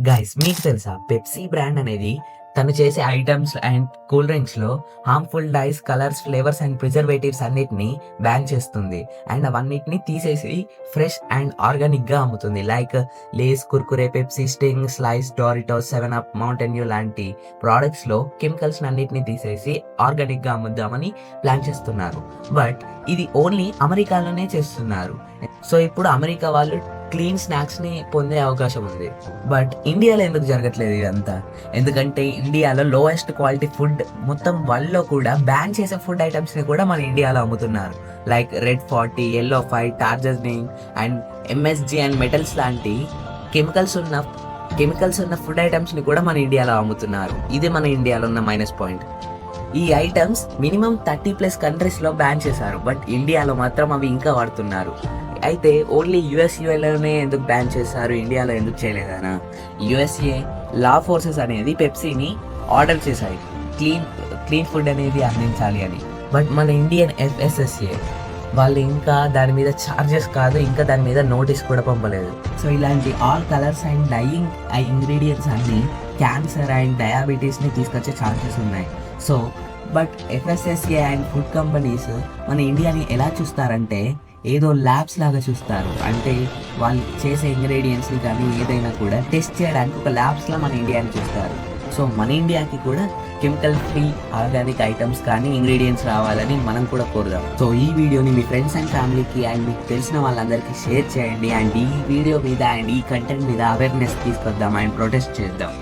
Guys మీకు తెలుసా Pepsi brand అనేది తను చేసే ఐటమ్స్ అండ్ కూల్ డ్రింక్స్ లో harmful dyes, colours, flavours and preservatives అన్నిటిని బ్యాన్ చేస్తుంది. అండ్ అవన్నిటిని తీసేసి ఫ్రెష్ అండ్ ఆర్గానిక్ గా అమ్ముతుంది. Like Lay's, Kurkure, Pepsi, Sting, Slice, Doritos, 7 Up, Mountain Dew లాంటి ప్రోడక్ట్స్ లో కెమికల్స్ అన్నిటిని తీసేసి ఆర్గానిక్ గా అమ్ముద్దామని ప్లాన్ చేస్తున్నారు. బట్ ఇది ఓన్లీ అమెరికాలోనే చేస్తున్నారు. సో ఇప్పుడు అమెరికా వాళ్ళు క్లీన్ స్నాక్స్ ని పొందే అవకాశం ఉంది. బట్ ఇండియాలో ఎందుకు జరగట్లేదు ఇదంతా? ఎందుకంటే ఇండియాలో లోయెస్ట్ క్వాలిటీ ఫుడ్ మొత్తం వరల్డ్ లో కూడా బ్యాన్ చేసే ఫుడ్ ఐటమ్స్ ని కూడా మన ఇండియాలో అమ్ముతున్నారు. Like red 40, yellow 5, tartrazine and MSG and metals లాంటి కెమికల్స్ ఉన్న ఫుడ్ ఐటమ్స్ ని కూడా మన ఇండియాలో అమ్ముతున్నారు. ఇది మన ఇండియాలో ఉన్న మైనస్ పాయింట్. ఈ ఐటమ్స్ మినిమం 30+ కంట్రీస్ లో బ్యాన్ చేశారు. బట్ ఇండియాలో మాత్రం అవి ఇంకా వాడుతున్నారు. అయితే ఓన్లీ యుఎస్ఏలోనే ఎందుకు బ్యాన్ చేశారు, ఇండియాలో ఎందుకు చేయలేదనా? యుఎస్ఏ లా ఫోర్సెస్ అనేది పెప్సీని ఆర్డర్ చేశాయి క్లీన్ ఫుడ్ అనేది అందించాలి అని. బట్ మన ఇండియన్ FSSA వాళ్ళు ఇంకా దాని మీద ఛార్జెస్ కాదు, ఇంకా దాని మీద నోటీస్ కూడా పంపలేదు. సో ఇలాంటి all colours and dyeing ingredients అన్ని క్యాన్సర్ అండ్ డయాబెటీస్ని తీసుకొచ్చే ఛాన్సెస్ ఉన్నాయి. So but FSSA and food companies మన ఇండియాని ఎలా చూస్తారంటే ఏదో ల్యాబ్స్ లాగా చూస్తారు. అంటే వాళ్ళు చేసే ఇంగ్రీడియంట్స్ని కానీ ఏదైనా కూడా టెస్ట్ చేయడానికి ఒక ల్యాబ్స్లా మన ఇండియాని చూస్తారు. సో మన ఇండియాకి కూడా కెమికల్ ఫ్రీ ఆర్గానిక్ ఐటమ్స్ కానీ ఇంగ్రీడియంట్స్ రావాలని మనం కూడా కోరుదాం. సో ఈ వీడియోని మీ ఫ్రెండ్స్ అండ్ ఫ్యామిలీకి అండ్ మీకు తెలిసిన వాళ్ళందరికీ షేర్ చేయండి. అండ్ ఈ వీడియో మీద అండ్ ఈ కంటెంట్ మీద అవేర్నెస్ తీసుకొద్దాం అండ్ ప్రొటెస్ట్ చేద్దాం.